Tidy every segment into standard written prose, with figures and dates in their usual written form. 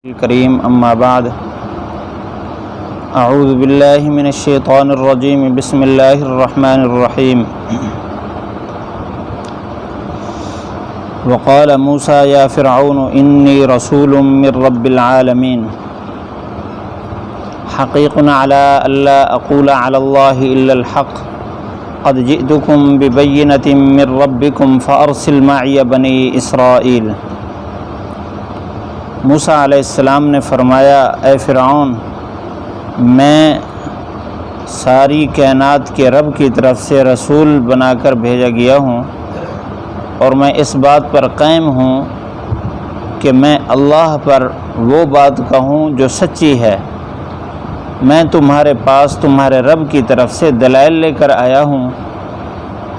الكريم اما بعد اعوذ باللہ من الشیطان الرجیم بسم اللہ الرحمن الرحیم وقال موسیٰ یا فرعون انی رسول من رب العالمین حقیق علی الا اقول علی اللہ الا الحق قد جئتکم ببینۃ من ربکم فارسل معی بنی اسرائیل۔ موسیٰ علیہ السلام نے فرمایا، اے فرعون، میں ساری کائنات کے رب کی طرف سے رسول بنا کر بھیجا گیا ہوں، اور میں اس بات پر قائم ہوں کہ میں اللہ پر وہ بات کہوں جو سچی ہے۔ میں تمہارے پاس تمہارے رب کی طرف سے دلائل لے کر آیا ہوں،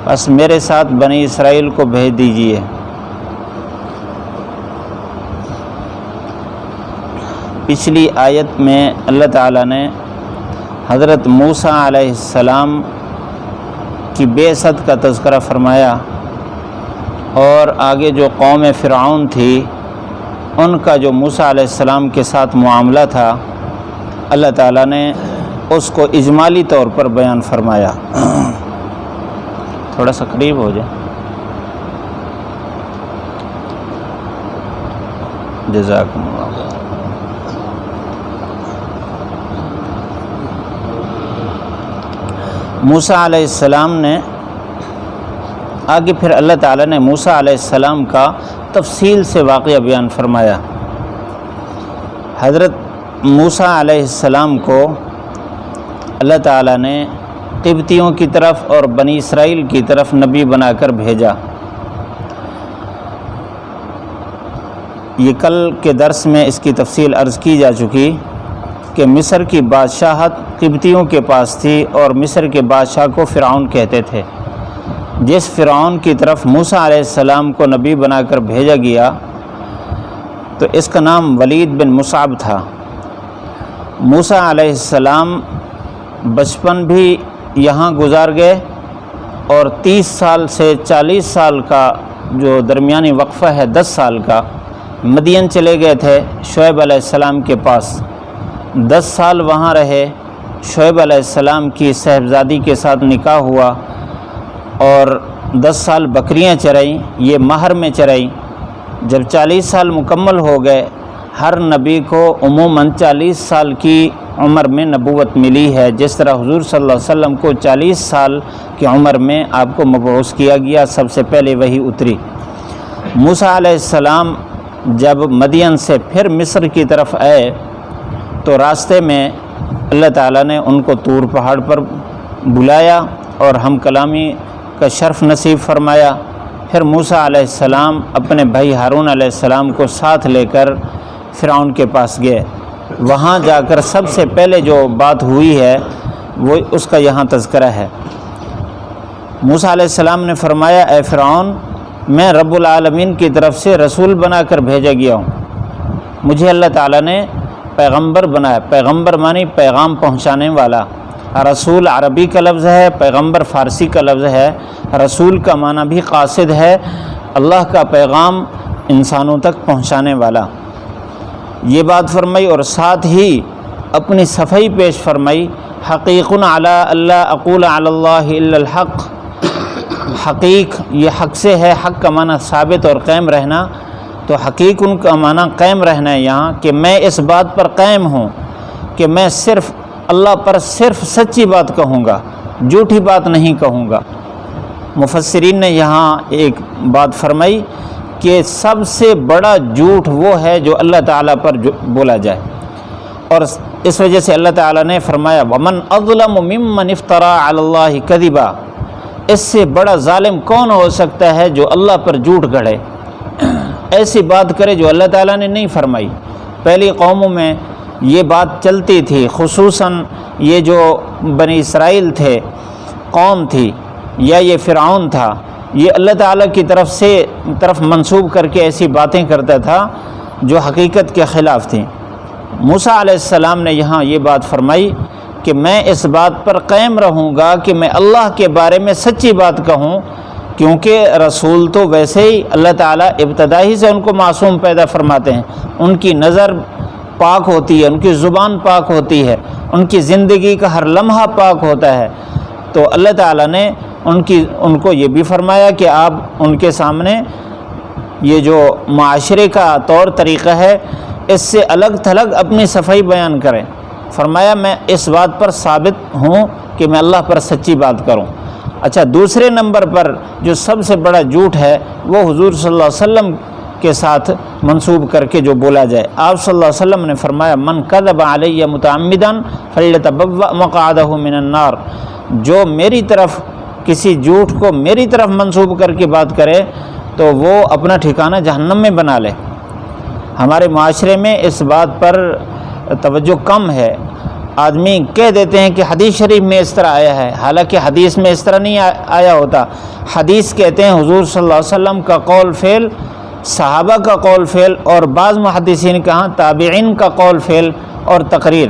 بس میرے ساتھ بنی اسرائیل کو بھیج دیجیے۔ پچھلی آیت میں اللہ تعالیٰ نے حضرت موسیٰ علیہ السلام کی بعثت کا تذکرہ فرمایا، اور آگے جو قوم فرعون تھی ان کا جو موسیٰ علیہ السلام کے ساتھ معاملہ تھا، اللہ تعالیٰ نے اس کو اجمالی طور پر بیان فرمایا۔ تھوڑا سا قریب ہو جائے، جزاکم اللہ۔ موسیٰ علیہ السلام نے آگے پھر اللہ تعالیٰ نے موسیٰ علیہ السلام کا تفصیل سے واقعہ بیان فرمایا۔ حضرت موسیٰ علیہ السلام کو اللہ تعالیٰ نے قبطیوں کی طرف اور بنی اسرائیل کی طرف نبی بنا کر بھیجا۔ یہ کل کے درس میں اس کی تفصیل عرض کی جا چکی کہ مصر کی بادشاہت قبطیوں کے پاس تھی، اور مصر کے بادشاہ کو فرعون کہتے تھے۔ جس فرعون کی طرف موسیٰ علیہ السلام کو نبی بنا کر بھیجا گیا تو اس کا نام ولید بن مصعب تھا۔ موسیٰ علیہ السلام بچپن بھی یہاں گزار گئے، اور 30 سال سے 40 سال کا جو درمیانی وقفہ ہے 10 سال کا، مدین چلے گئے تھے شعیب علیہ السلام کے پاس۔ 10 سال وہاں رہے، شعیب علیہ السلام کی صاحبزادی کے ساتھ نکاح ہوا، اور 10 سال بکریاں چرائیں، یہ مہر میں چرائیں۔ جب 40 سال مکمل ہو گئے، ہر نبی کو عموماً 40 سال کی عمر میں نبوت ملی ہے، جس طرح حضور صلی اللہ علیہ وسلم کو 40 سال کی عمر میں آپ کو مبعوث کیا گیا، سب سے پہلے وہی اتری۔ موسیٰ علیہ السلام جب مدین سے پھر مصر کی طرف آئے تو راستے میں اللہ تعالیٰ نے ان کو طور پہاڑ پر بلایا اور ہم کلامی کا شرف نصیب فرمایا۔ پھر موسیٰ علیہ السلام اپنے بھائی ہارون علیہ السلام کو ساتھ لے کر فرعون کے پاس گئے۔ وہاں جا کر سب سے پہلے جو بات ہوئی ہے وہ اس کا یہاں تذکرہ ہے۔ موسیٰ علیہ السلام نے فرمایا، اے فرعون، میں رب العالمین کی طرف سے رسول بنا کر بھیجا گیا ہوں۔ مجھے اللہ تعالیٰ نے پیغمبر بنایا۔ پیغمبر معنی پیغام پہنچانے والا۔ رسول عربی کا لفظ ہے، پیغمبر فارسی کا لفظ ہے۔ رسول کا معنی بھی قاصد ہے، اللہ کا پیغام انسانوں تک پہنچانے والا۔ یہ بات فرمائی، اور ساتھ ہی اپنی صفائی پیش فرمائی، حقیق علی اللہ اقول علی اللہ الا الحق۔ حقیق یہ حق سے ہے، حق کا معنی ثابت اور قائم رہنا، تو حقیق ان کا معنی قائم رہنا ہے یہاں، کہ میں اس بات پر قائم ہوں کہ میں صرف اللہ پر صرف سچی بات کہوں گا، جھوٹی بات نہیں کہوں گا۔ مفسرین نے یہاں ایک بات فرمائی کہ سب سے بڑا جھوٹ وہ ہے جو اللہ تعالیٰ پر بولا جائے، اور اس وجہ سے اللہ تعالیٰ نے فرمایا وَمَنْ أَظْلَمُ مِمَّنِ افْتَرَىٰ عَلَى اللَّهِ كَذِبًا۔ اس سے بڑا ظالم کون ہو سکتا ہے جو اللہ پر جھوٹ گڑھے، ایسی بات کرے جو اللہ تعالیٰ نے نہیں فرمائی۔ پہلی قوموں میں یہ بات چلتی تھی، خصوصاً یہ جو بنی اسرائیل تھے، قوم تھی، یا یہ فرعون تھا، یہ اللہ تعالیٰ کی طرف منسوب کر کے ایسی باتیں کرتا تھا جو حقیقت کے خلاف تھیں۔ موسیٰ علیہ السلام نے یہاں یہ بات فرمائی کہ میں اس بات پر قائم رہوں گا کہ میں اللہ کے بارے میں سچی بات کہوں، کیونکہ رسول تو ویسے ہی اللہ تعالیٰ ابتدائی سے ان کو معصوم پیدا فرماتے ہیں، ان کی نظر پاک ہوتی ہے، ان کی زبان پاک ہوتی ہے، ان کی زندگی کا ہر لمحہ پاک ہوتا ہے، تو اللہ تعالیٰ نے ان کو یہ بھی فرمایا کہ آپ ان کے سامنے یہ جو معاشرے کا طور طریقہ ہے اس سے الگ تھلگ اپنی صفائی بیان کریں۔ فرمایا میں اس بات پر ثابت ہوں کہ میں اللہ پر سچی بات کروں۔ اچھا، دوسرے نمبر پر جو سب سے بڑا جھوٹ ہے وہ حضور صلی اللہ علیہ وسلم کے ساتھ منسوب کر کے جو بولا جائے۔ آپ صلی اللہ علیہ وسلم نے فرمایا من کذب علی متعمدا فلیتبوأ مقعدہ من النار، جو میری طرف کسی جھوٹ کو میری طرف منسوب کر کے بات کرے تو وہ اپنا ٹھکانہ جہنم میں بنا لے۔ ہمارے معاشرے میں اس بات پر توجہ کم ہے، آدمی کہہ دیتے ہیں کہ حدیث شریف میں اس طرح آیا ہے، حالانکہ حدیث میں اس طرح نہیں آیا ہوتا۔ حدیث کہتے ہیں حضور صلی اللہ علیہ وسلم کا قول فعل، صحابہ کا قول فعل، اور بعض محدثین کہاں تابعین کا قول فعل اور تقریر،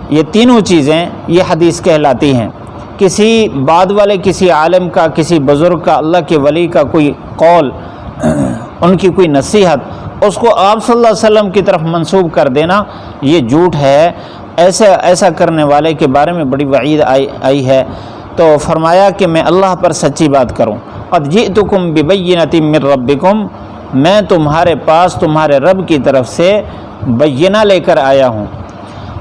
یہ تینوں چیزیں یہ حدیث کہلاتی ہیں۔ کسی بعد والے کسی عالم کا، کسی بزرگ کا، اللہ کے ولی کا کوئی قول، ان کی کوئی نصیحت، اس کو آپ صلی اللہ علیہ وسلم کی طرف منسوب کر دینا یہ جھوٹ ہے۔ ایسا کرنے والے کے بارے میں بڑی وعید آئی ہے۔ تو فرمایا کہ میں اللہ پر سچی بات کروں۔ قد جئتکم ببینۃ من ربکم، میں تمہارے پاس تمہارے رب کی طرف سے بینہ لے کر آیا ہوں۔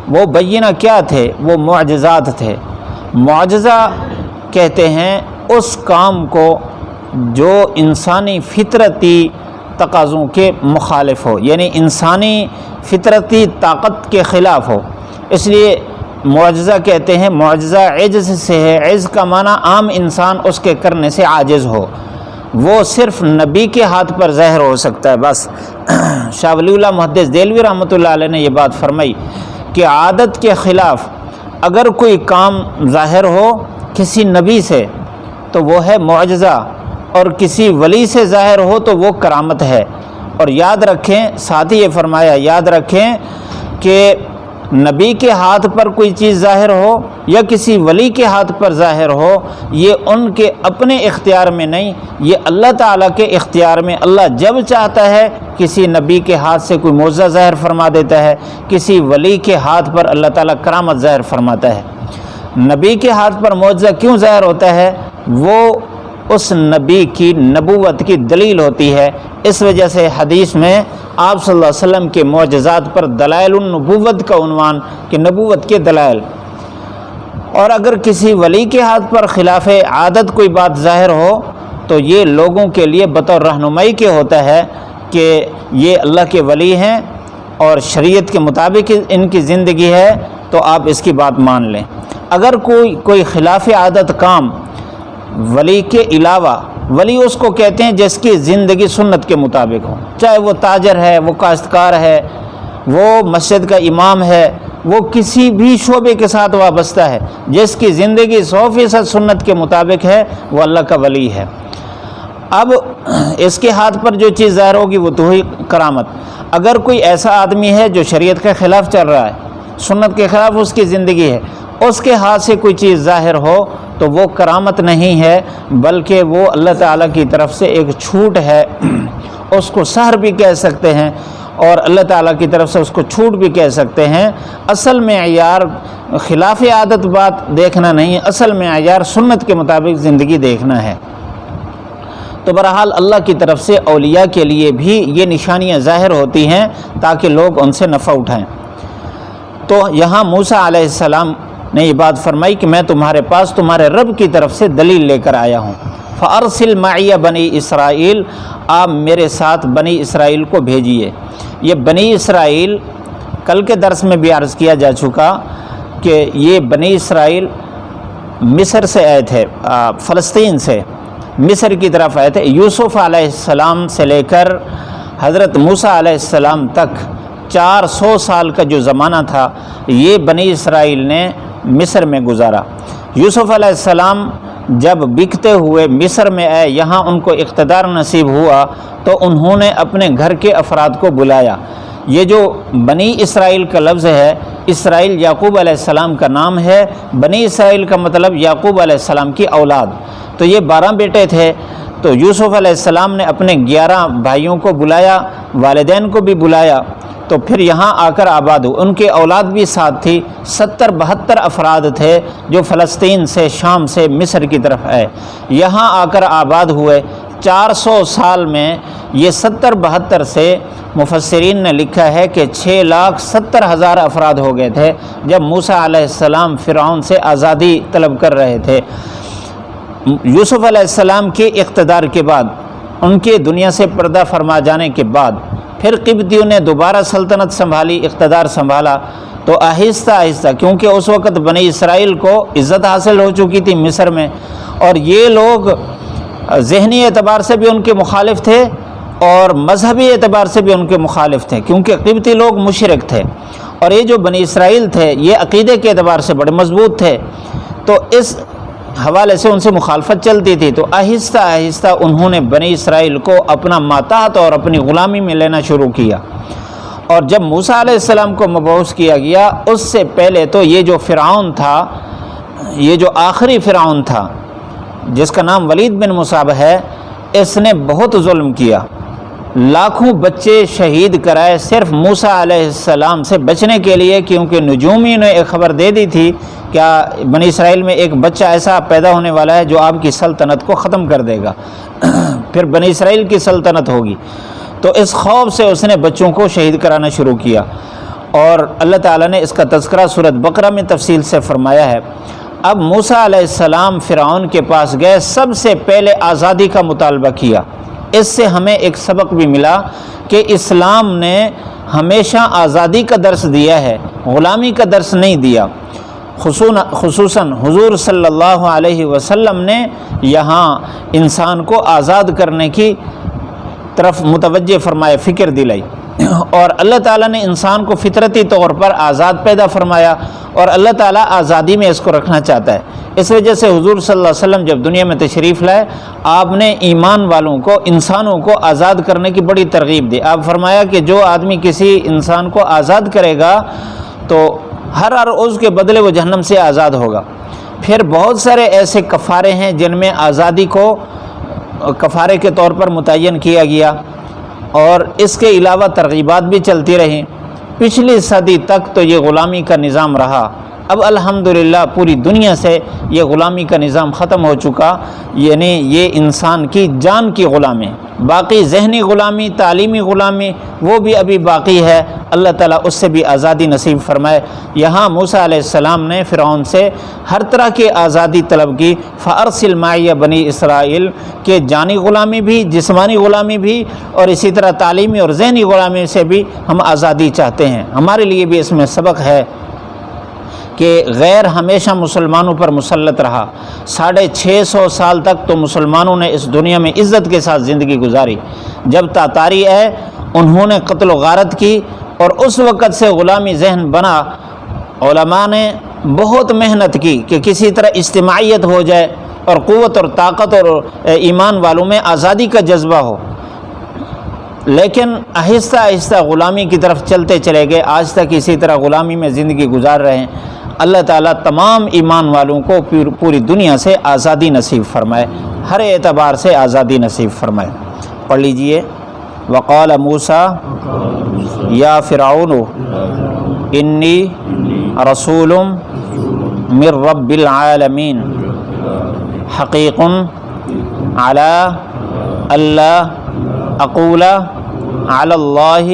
وہ بینہ کیا تھے؟ وہ معجزات تھے۔ معجزہ کہتے ہیں اس کام کو جو انسانی فطرتی تقاضوں کے مخالف ہو، یعنی انسانی فطرتی طاقت کے خلاف ہو، اس لیے معجزہ کہتے ہیں۔ معجزہ عجز سے ہے، عجز کا معنی عام انسان اس کے کرنے سے عاجز ہو، وہ صرف نبی کے ہاتھ پر ظاہر ہو سکتا ہے بس۔ شاہ ولی اللہ محدث دہلوی رحمۃ اللہ علیہ نے یہ بات فرمائی کہ عادت کے خلاف اگر کوئی کام ظاہر ہو کسی نبی سے تو وہ ہے معجزہ، اور کسی ولی سے ظاہر ہو تو وہ کرامت ہے۔ اور یاد رکھیں، ساتھ ہی یہ فرمایا یاد رکھیں کہ نبی کے ہاتھ پر کوئی چیز ظاہر ہو یا کسی ولی کے ہاتھ پر ظاہر ہو، یہ ان کے اپنے اختیار میں نہیں، یہ اللہ تعالیٰ کے اختیار میں۔ اللہ جب چاہتا ہے کسی نبی کے ہاتھ سے کوئی معجزہ ظاہر فرما دیتا ہے، کسی ولی کے ہاتھ پر اللہ تعالیٰ کرامت ظاہر فرماتا ہے۔ نبی کے ہاتھ پر معجزہ کیوں ظاہر ہوتا ہے؟ وہ اس نبی کی نبوت کی دلیل ہوتی ہے۔ اس وجہ سے حدیث میں آپ صلی اللہ علیہ وسلم کے معجزات پر دلائل النبوت کا عنوان کہ نبوت کے دلائل۔ اور اگر کسی ولی کے ہاتھ پر خلاف عادت کوئی بات ظاہر ہو تو یہ لوگوں کے لیے بطور رہنمائی کے ہوتا ہے کہ یہ اللہ کے ولی ہیں اور شریعت کے مطابق ان کی زندگی ہے تو آپ اس کی بات مان لیں۔ اگر کوئی خلاف عادت کام ولی کے علاوہ، ولی اس کو کہتے ہیں جس کی زندگی سنت کے مطابق ہو، چاہے وہ تاجر ہے، وہ کاشتکار ہے، وہ مسجد کا امام ہے، وہ کسی بھی شعبے کے ساتھ وابستہ ہے، جس کی زندگی 100% سنت کے مطابق ہے وہ اللہ کا ولی ہے۔ اب اس کے ہاتھ پر جو چیز ظاہر ہوگی وہ تو ہی کرامت۔ اگر کوئی ایسا آدمی ہے جو شریعت کے خلاف چل رہا ہے، سنت کے خلاف اس کی زندگی ہے، اس کے ہاتھ سے کوئی چیز ظاہر ہو تو وہ کرامت نہیں ہے، بلکہ وہ اللہ تعالیٰ کی طرف سے ایک چھوٹ ہے۔ اس کو سحر بھی کہہ سکتے ہیں اور اللہ تعالیٰ کی طرف سے اس کو چھوٹ بھی کہہ سکتے ہیں۔ اصل معیار خلاف عادت بات دیکھنا نہیں، اصل معیار سنت کے مطابق زندگی دیکھنا ہے۔ تو بہرحال اللہ کی طرف سے اولیاء کے لیے بھی یہ نشانیاں ظاہر ہوتی ہیں تاکہ لوگ ان سے نفع اٹھائیں۔ تو یہاں موسیٰ علیہ السلام نے یہ بات فرمائی کہ میں تمہارے پاس تمہارے رب کی طرف سے دلیل لے کر آیا ہوں۔ فَأَرْسِلْ مَعِيَ بنی اسرائیل، آپ میرے ساتھ بنی اسرائیل کو بھیجیے۔ یہ بنی اسرائیل کل کے درس میں بھی عرض کیا جا چکا کہ یہ بنی اسرائیل مصر سے آئے تھے، فلسطین سے مصر کی طرف آئے تھے۔ یوسف علیہ السلام سے لے کر حضرت موسیٰ علیہ السلام تک 400 سال کا جو زمانہ تھا یہ بنی اسرائیل نے مصر میں گزارا۔ یوسف علیہ السلام جب بکتے ہوئے مصر میں آئے، یہاں ان کو اقتدار نصیب ہوا تو انہوں نے اپنے گھر کے افراد کو بلایا۔ یہ جو بنی اسرائیل کا لفظ ہے، اسرائیل یعقوب علیہ السلام کا نام ہے، بنی اسرائیل کا مطلب یعقوب علیہ السلام کی اولاد۔ تو یہ 12 بیٹے تھے، تو یوسف علیہ السلام نے اپنے 11 بھائیوں کو بلایا، والدین کو بھی بلایا۔ تو تو پھر یہاں آ کر آباد ہوئے. ان کی اولاد بھی ساتھ تھی. 70-72 افراد تھے جو فلسطین سے، شام سے مصر کی طرف آئے، یہاں آ کر آباد ہوئے. 400 سال میں یہ 70-72 سے مفسرین نے لکھا ہے کہ 6,70,000 افراد ہو گئے تھے جب موسیٰ علیہ السلام فرعون سے آزادی طلب کر رہے تھے. یوسف علیہ السلام کے اقتدار کے بعد، ان کے دنیا سے پردہ فرما جانے کے بعد، پھر قبطیوں نے دوبارہ سلطنت سنبھالی، اقتدار سنبھالا. تو آہستہ آہستہ، کیونکہ اس وقت بنی اسرائیل کو عزت حاصل ہو چکی تھی مصر میں، اور یہ لوگ ذہنی اعتبار سے بھی ان کے مخالف تھے اور مذہبی اعتبار سے بھی ان کے مخالف تھے، کیونکہ قبطی لوگ مشرک تھے، اور یہ جو بنی اسرائیل تھے یہ عقیدے کے اعتبار سے بڑے مضبوط تھے. تو اس حوالے سے ان سے مخالفت چلتی تھی. تو آہستہ آہستہ انہوں نے بنی اسرائیل کو اپنا ماتحت اور اپنی غلامی میں لینا شروع کیا. اور جب موسیٰ علیہ السلام کو مبعوث کیا گیا، اس سے پہلے تو یہ جو فرعون تھا، یہ جو آخری فرعون تھا جس کا نام ولید بن مصعب ہے، اس نے بہت ظلم کیا. لاکھوں بچے شہید کرائے صرف موسیٰ علیہ السلام سے بچنے کے لیے، کیونکہ نجومی نے ایک خبر دے دی تھی کیا بنی اسرائیل میں ایک بچہ ایسا پیدا ہونے والا ہے جو آپ کی سلطنت کو ختم کر دے گا، پھر بنی اسرائیل کی سلطنت ہوگی. تو اس خوف سے اس نے بچوں کو شہید کرانا شروع کیا. اور اللہ تعالیٰ نے اس کا تذکرہ سورۃ بقرہ میں تفصیل سے فرمایا ہے. اب موسیٰ علیہ السلام فرعون کے پاس گئے، سب سے پہلے آزادی کا مطالبہ کیا. اس سے ہمیں ایک سبق بھی ملا کہ اسلام نے ہمیشہ آزادی کا درس دیا ہے، غلامی کا درس نہیں دیا. خصوصاً حضور صلی اللہ علیہ وسلم نے یہاں انسان کو آزاد کرنے کی طرف متوجہ فرمایا، فکر دلائی. اور اللہ تعالیٰ نے انسان کو فطرتی طور پر آزاد پیدا فرمایا، اور اللہ تعالیٰ آزادی میں اس کو رکھنا چاہتا ہے. اس وجہ سے حضور صلی اللہ علیہ وسلم جب دنیا میں تشریف لائے، آپ نے ایمان والوں کو، انسانوں کو آزاد کرنے کی بڑی ترغیب دی. آپ فرمایا کہ جو آدمی کسی انسان کو آزاد کرے گا تو ہر عضو کے بدلے وہ جہنم سے آزاد ہوگا. پھر بہت سارے ایسے کفارے ہیں جن میں آزادی کو کفارے کے طور پر متعین کیا گیا، اور اس کے علاوہ ترغیبات بھی چلتی رہیں. پچھلی صدی تک تو یہ غلامی کا نظام رہا. اب الحمدللہ پوری دنیا سے یہ غلامی کا نظام ختم ہو چکا، یعنی یہ انسان کی جان کی غلامی. باقی ذہنی غلامی، تعلیمی غلامی، وہ بھی ابھی باقی ہے. اللہ تعالیٰ اس سے بھی آزادی نصیب فرمائے. یہاں موسیٰ علیہ السلام نے فرعون سے ہر طرح کی آزادی طلب کی. فارسل معی بنی اسرائیل، کہ جانی غلامی بھی، جسمانی غلامی بھی، اور اسی طرح تعلیمی اور ذہنی غلامی سے بھی ہم آزادی چاہتے ہیں. ہمارے لیے بھی اس میں سبق ہے کہ غیر ہمیشہ مسلمانوں پر مسلط رہا. 650 سال تک تو مسلمانوں نے اس دنیا میں عزت کے ساتھ زندگی گزاری. جب تاتاری آئے، انہوں نے قتل و غارت کی، اور اس وقت سے غلامی ذہن بنا. علماء نے بہت محنت کی کہ کسی طرح اجتماعیت ہو جائے اور قوت اور طاقت اور ایمان والوں میں آزادی کا جذبہ ہو، لیکن آہستہ آہستہ غلامی کی طرف چلتے چلے گئے. آج تک اسی طرح غلامی میں زندگی گزار رہے ہیں. اللہ تعالیٰ تمام ایمان والوں کو پوری دنیا سے آزادی نصیب فرمائے، ہر اعتبار سے آزادی نصیب فرمائے. پڑھ لیجئے. وقال موسیٰ یا فرعون انی رسول من رب العالمین حقیق علی اللہ اقول علی اللہ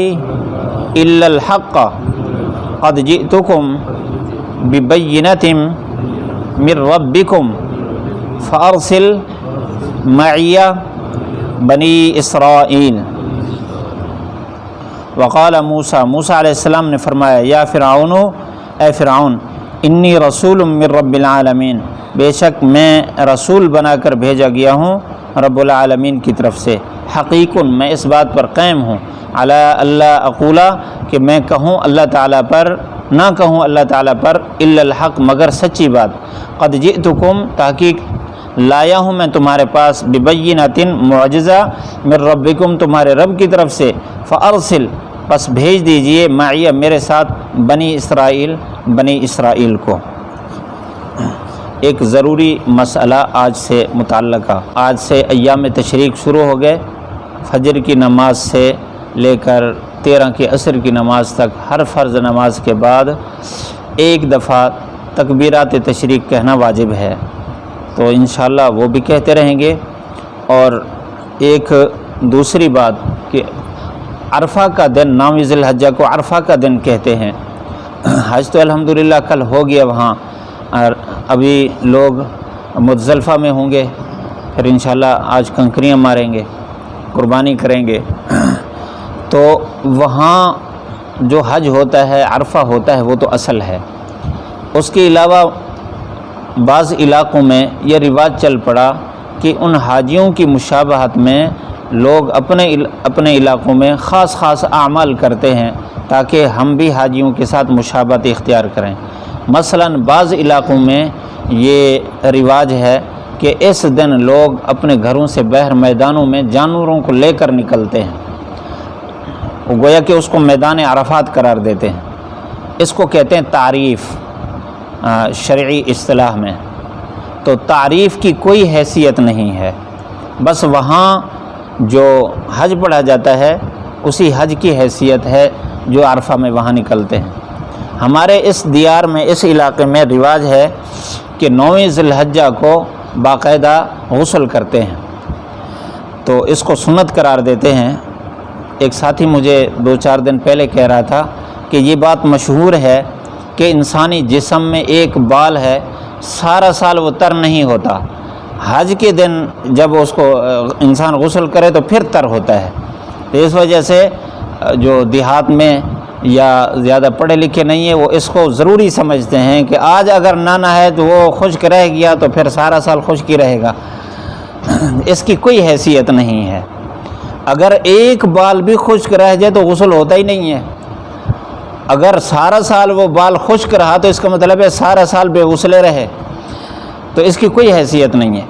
الا الحق قد جئتکم ببینۃ من ربکم فارسل معی بنی اسرائیل. وقال موسیٰ، موسیٰ علیہ السلام نے فرمایا، یا فرعون، اے فرعون، انی رسول من رب العالمین، بے شک میں رسول بنا کر بھیجا گیا ہوں رب العالمین کی طرف سے. حقیق، میں اس بات پر قائم ہوں، علی اللہ اقولا، کہ میں کہوں اللہ تعالیٰ پر، نہ کہوں اللہ تعالیٰ پر، الا الحق، مگر سچی بات. قد جئتکم، تحقیق لایا ہوں میں تمہارے پاس، ببینۃ، معجزہ، من ربکم، تمہارے رب کی طرف سے. فارسل، پس بھیج دیجئے، معیہ، میرے ساتھ، بنی اسرائیل کو. ایک ضروری مسئلہ آج سے متعلقہ، آج سے ایام تشریق شروع ہو گئے. فجر کی نماز سے لے کر 13 کی عصر کی نماز تک ہر فرض نماز کے بعد ایک دفعہ تکبیرات تشریق کہنا واجب ہے، تو انشاءاللہ وہ بھی کہتے رہیں گے۔ اور ایک دوسری بات کہ عرفہ کا دن، 9 ذی الحجہ کو عرفہ کا دن کہتے ہیں۔ حج تو الحمدللہ کل ہو گیا وہاں، اور ابھی لوگ مزدلفہ میں ہوں گے، پھر انشاءاللہ آج کنکریاں ماریں گے، قربانی کریں گے۔ تو وہاں جو حج ہوتا ہے، عرفہ ہوتا ہے، وہ تو اصل ہے۔ اس کے علاوہ بعض علاقوں میں یہ رواج چل پڑا کہ ان حاجیوں کی مشابہت میں لوگ اپنے علاقوں میں خاص اعمال کرتے ہیں تاکہ ہم بھی حاجیوں کے ساتھ مشابہت اختیار کریں۔ مثلا بعض علاقوں میں یہ رواج ہے کہ اس دن لوگ اپنے گھروں سے باہر میدانوں میں جانوروں کو لے کر نکلتے ہیں، گویا کہ اس کو میدان عرفات قرار دیتے ہیں۔ اس کو کہتے ہیں تعریف شرعی اصطلاح میں۔ تو تعریف کی کوئی حیثیت نہیں ہے، بس وہاں جو حج پڑھا جاتا ہے اسی حج کی حیثیت ہے جو عرفہ میں وہاں نکلتے ہیں۔ ہمارے اس دیار میں، اس علاقے میں رواج ہے کہ 9 ذی الحجہ کو باقاعدہ غسل کرتے ہیں، تو اس کو سنت قرار دیتے ہیں۔ ایک ساتھی مجھے 2-4 دن پہلے کہہ رہا تھا کہ یہ بات مشہور ہے کہ انسانی جسم میں ایک بال ہے، سارا سال وہ تر نہیں ہوتا، حج کے دن جب اس کو انسان غسل کرے تو پھر تر ہوتا ہے۔ تو اس وجہ سے جو دیہات میں یا زیادہ پڑھے لکھے نہیں ہیں وہ اس کو ضروری سمجھتے ہیں کہ آج اگر نہ نہائے تو وہ خشک رہ گیا تو پھر سارا سال خشک ہی رہے گا۔ اس کی کوئی حیثیت نہیں ہے۔ اگر ایک بال بھی خشک رہ جائے تو غسل ہوتا ہی نہیں ہے۔ اگر سارا سال وہ بال خشک رہا تو اس کا مطلب ہے سارا سال بے غسلے رہے، تو اس کی کوئی حیثیت نہیں ہے۔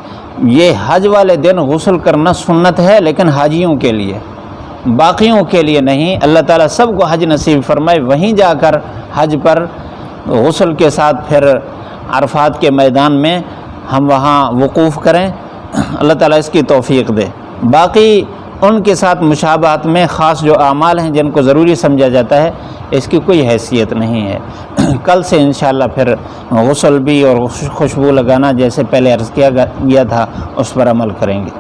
یہ حج والے دن غسل کرنا سنت ہے، لیکن حاجیوں کے لیے، باقیوں کے لیے نہیں۔ اللہ تعالیٰ سب کو حج نصیب فرمائے، وہیں جا کر حج پر غسل کے ساتھ پھر عرفات کے میدان میں ہم وہاں وقوف کریں، اللہ تعالیٰ اس کی توفیق دے۔ باقی ان کے ساتھ مشابہت میں خاص جو اعمال ہیں جن کو ضروری سمجھا جاتا ہے، اس کی کوئی حیثیت نہیں ہے۔ کل سے انشاءاللہ پھر غسل بھی اور خوشبو لگانا جیسے پہلے عرض کیا گیا تھا اس پر عمل کریں گے۔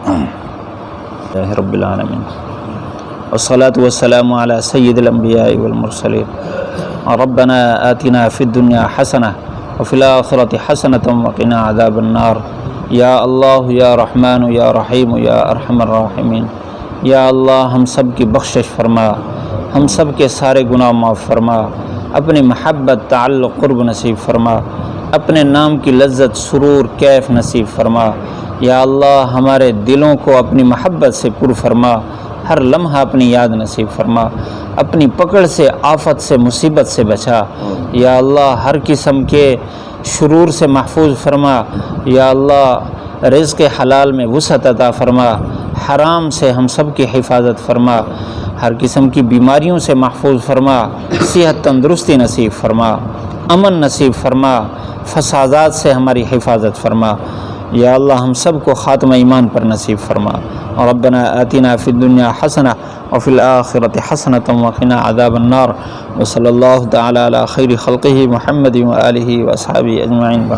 رب العالمین والصلاة والسلام على سید الانبیاء والمرسلین ربنا آتنا فی الدنیا حسنہ وفی الآخرۃ حسنۃ وقنا عذاب النار۔ یا اللہ یا رحمن یا رحیم یا ارحم الراحمین، یا اللہ ہم سب کی بخشش فرما، ہم سب کے سارے گناہ معاف فرما، اپنی محبت تعلق قرب نصیب فرما، اپنے نام کی لذت سرور کیف نصیب فرما۔ یا اللہ ہمارے دلوں کو اپنی محبت سے پر فرما، ہر لمحہ اپنی یاد نصیب فرما، اپنی پکڑ سے، آفت سے، مصیبت سے بچا۔ یا اللہ ہر قسم کے شرور سے محفوظ فرما۔ یا اللہ رزق حلال میں وسعت عطا فرما، حرام سے ہم سب کی حفاظت فرما، ہر قسم کی بیماریوں سے محفوظ فرما، صحت تندرستی نصیب فرما، امن نصیب فرما، فسادات سے ہماری حفاظت فرما۔ یا اللہ ہم سب کو خاتمہ ایمان پر نصیب فرما۔ ربنا آتنا فی الدنیا حسنہ وفی الآخرۃ حسنۃ وقنا عذاب النار۔ وصلی اللہ تعالی علی خیر خلقہ محمد وآلہ وصحبہ اجمعین۔